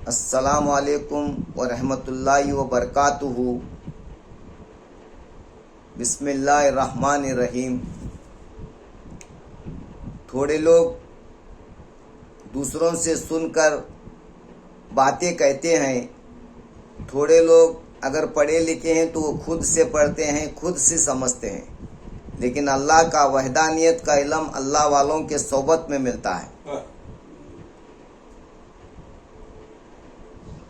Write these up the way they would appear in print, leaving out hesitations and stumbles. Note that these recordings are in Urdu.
السلام علیکم ورحمۃ اللہ وبرکاتہ۔ بسم اللہ الرحمن الرحیم۔ تھوڑے لوگ دوسروں سے سن کر باتیں کہتے ہیں، تھوڑے لوگ اگر پڑھے لکھے ہیں تو وہ خود سے پڑھتے ہیں، خود سے سمجھتے ہیں، لیکن اللہ کا وحدانیت کا علم اللہ والوں کے صحبت میں ملتا ہے۔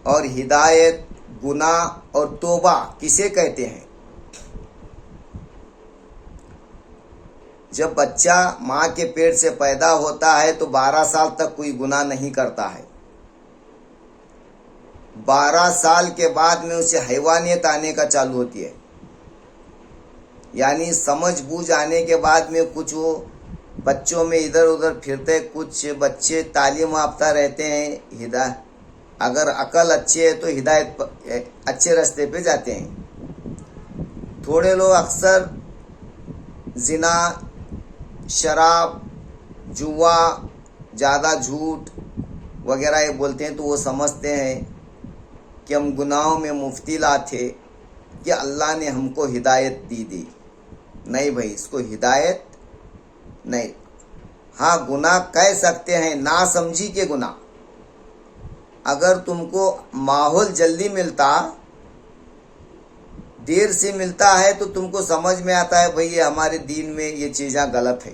اور ہدایت، گناہ اور توبہ کسے کہتے ہیں؟ جب بچہ ماں کے پیٹ سے پیدا ہوتا ہے تو 12 سال تک کوئی گناہ نہیں کرتا ہے۔ 12 سال کے بعد میں اسے حیوانیت آنے کا چالو ہوتی ہے، یعنی سمجھ بوجھ آنے کے بعد میں کچھ وہ بچوں میں ادھر ادھر پھرتے، کچھ بچے تعلیم یافتہ رہتے ہیں، اگر عقل اچھی ہے تو ہدایت اچھے راستے پہ جاتے ہیں۔ تھوڑے لوگ اکثر زنا، شراب، جوا، زیادہ جھوٹ وغیرہ یہ بولتے ہیں تو وہ سمجھتے ہیں کہ ہم گناہوں میں مبتلا تھے کہ اللہ نے ہم کو ہدایت دی۔ نہیں بھائی، اس کو ہدایت نہیں۔ ہاں، گناہ کہہ سکتے ہیں، ناسمجھی کے گناہ۔ اگر تم کو ماحول جلدی ملتا، دیر سے ملتا ہے تو تم کو سمجھ میں آتا ہے بھئی یہ ہمارے دین میں یہ چیزیں غلط ہے،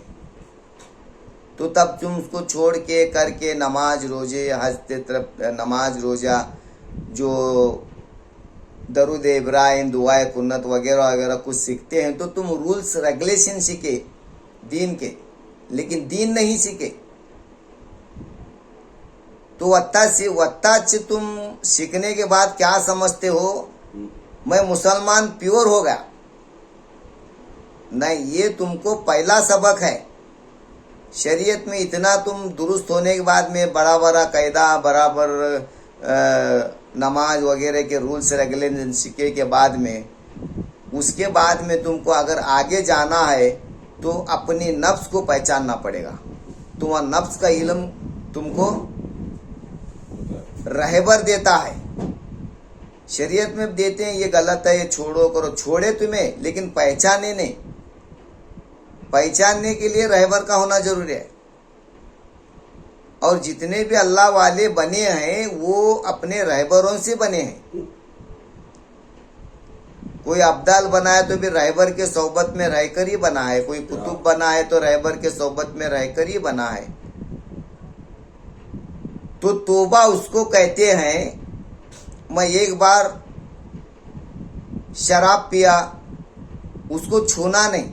تو تب تم اس کو چھوڑ کے کر کے نماز روزے، حج کی طرف، نماز روزہ، جو درود ابراہیم، دعائے کنت وغیرہ وغیرہ کچھ سیکھتے ہیں تو تم رولز ریگولیشن سیکھے دین کے، لیکن دین نہیں سیکھے تو وطا سے تم سیکھنے کے بعد کیا سمجھتے ہو؟ میں مسلمان پیور ہو گیا۔ نہیں، یہ تم کو پہلا سبق ہے۔ شریعت میں اتنا تم درست ہونے کے بعد میں بڑا بڑا قاعدہ، برابر نماز وغیرہ کے رولز ریگولیشن سیکھے کے بعد میں، اس کے بعد میں تم کو اگر آگے جانا ہے تو اپنی نفس کو پہچاننا پڑے گا۔ تمہارا نفس کا علم تم کو رہبر دیتا ہے۔ شریعت میں دیتے ہیں یہ غلط ہے، یہ چھوڑو کرو، چھوڑے تمہیں، لیکن پہچانے نہیں۔ پہچاننے کے لیے رہبر کا ہونا ضروری ہے۔ اور جتنے بھی اللہ والے بنے ہیں وہ اپنے رہبروں سے بنے ہیں۔ کوئی ابدال بنا ہے تو بھی رہبر کے صحبت میں رہ کر ہی بنا ہے، کوئی کتب بنا ہے تو رہبر کے صحبت میں رہ کر ہی بنا ہے۔ تو توبہ اس کو کہتے ہیں، میں ایک بار شراب پیا، اس کو چھونا نہیں۔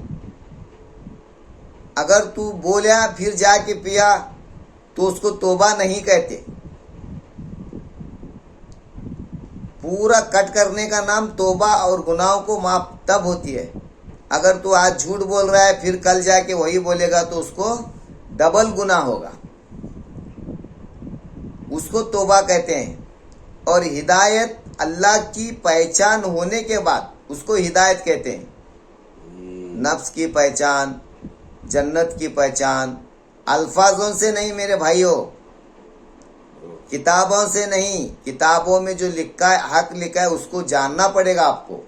اگر تو بولیا پھر جا کے پیا تو اس کو توبہ نہیں کہتے۔ پورا کٹ کرنے کا نام توبہ، اور گناہوں کو معاف تب ہوتی ہے۔ اگر تو آج جھوٹ بول رہا ہے پھر کل جا کے وہی بولے گا تو اس کو ڈبل گناہ ہوگا، اس کو توبہ کہتے ہیں۔ اور ہدایت اللہ کی پہچان ہونے کے بعد اس کو ہدایت کہتے ہیں۔ نفس کی پہچان، جنت کی پہچان الفاظوں سے نہیں میرے بھائیوں، کتابوں سے نہیں۔ کتابوں میں جو لکھا ہے، حق لکھا ہے، اس کو جاننا پڑے گا آپ کو۔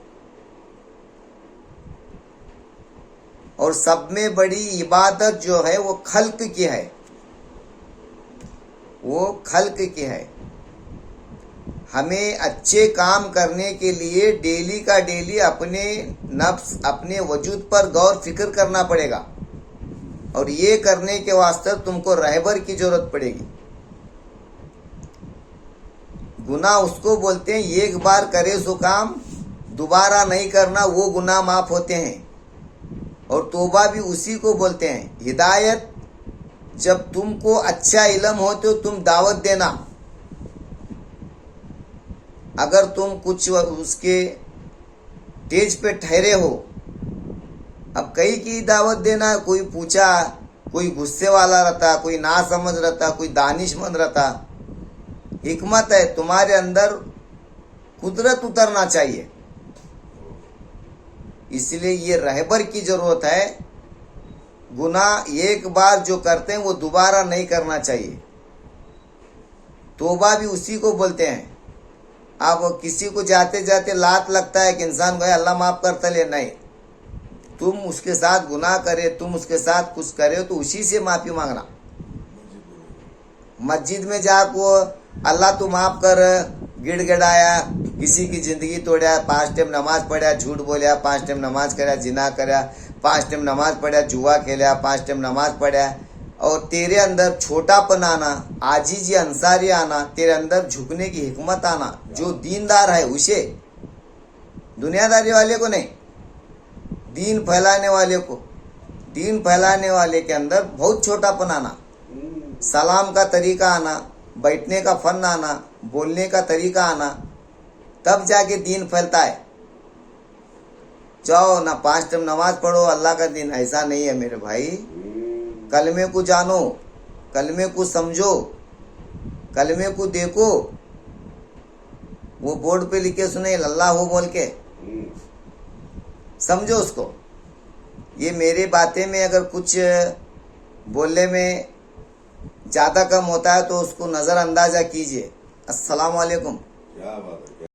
اور سب میں بڑی عبادت جو ہے وہ خلق کی ہے، وہ خلق کی ہے۔ ہمیں اچھے کام کرنے کے لیے ڈیلی کا ڈیلی اپنے نفس، اپنے وجود پر غور فکر کرنا پڑے گا، اور یہ کرنے کے واسطے تم کو رہبر کی ضرورت پڑے گی۔ گناہ اس کو بولتے ہیں ایک بار کرے سو کام دوبارہ نہیں کرنا، وہ گناہ معاف ہوتے ہیں۔ اور توبہ بھی اسی کو بولتے ہیں۔ ہدایت جب تم کو اچھا علم ہو تو تم دعوت دینا۔ اگر تم کچھ اس کے ٹیج پہ ٹھہرے ہو، اب کئی کی دعوت دینا ہے، کوئی پوچھا، کوئی غصے والا رہتا، کوئی نا سمجھ رہتا، کوئی دانش مند رہتا۔ حکمت ہے، تمہارے اندر قدرت اترنا چاہیے، اس لیے یہ رہبر کی ضرورت ہے۔ گناہ ایک بار جو کرتے ہیں وہ دوبارہ نہیں کرنا چاہیے۔ توبہ بھی اسی کو بولتے ہیں. اب کسی کو جاتے جاتے لات لگتا ہے کہ انسان کو اللہ معاف کرتا لے, نہیں, تم اس کے ساتھ گناہ کرے, تم اس کے ساتھ کچھ کرے تو اسی سے معافی مانگنا. مسجد میں جا کو اللہ تو معاف کر, گڑ گڑایا, کسی کی زندگی توڑیا, 5 ٹائم نماز پڑھیا, جھوٹ بولیا, 5 ٹائم نماز کریا, زنا کریا, 5 ٹائم نماز پڑھیا, جوا کھیلیا, 5 ٹائم نماز پڑھیا, اور تیرے اندر چھوٹا پن آنا, عاجزی انصاری آنا, تیرے اندر جھکنے کی حکمت آنا, جو دیندار ہے اسے, دنیا داری والے کو نہیں, دین پھیلانے والے کو. دین پھیلانے والے کے اندر بہت چھوٹا پن آنا, سلام کا طریقہ آنا, بیٹھنے کا فن آنا, بولنے کا طریقہ آنا, تب جا کے دین پھیلتا ہے. جاؤ نہ 5 ٹائم نماز پڑھو, اللہ کا دین ایسا نہیں ہے میرے بھائی. کلمے کو جانو, کلمے کو سمجھو, کلمے کو دیکھو. وہ بورڈ پہ لکھے سنے اللہ ہو بول کے سمجھو اس کو. یہ میری باتیں میں اگر کچھ بولنے میں زیادہ کم ہوتا ہے تو اس کو نظر اندازہ کیجئے. السلام علیکم.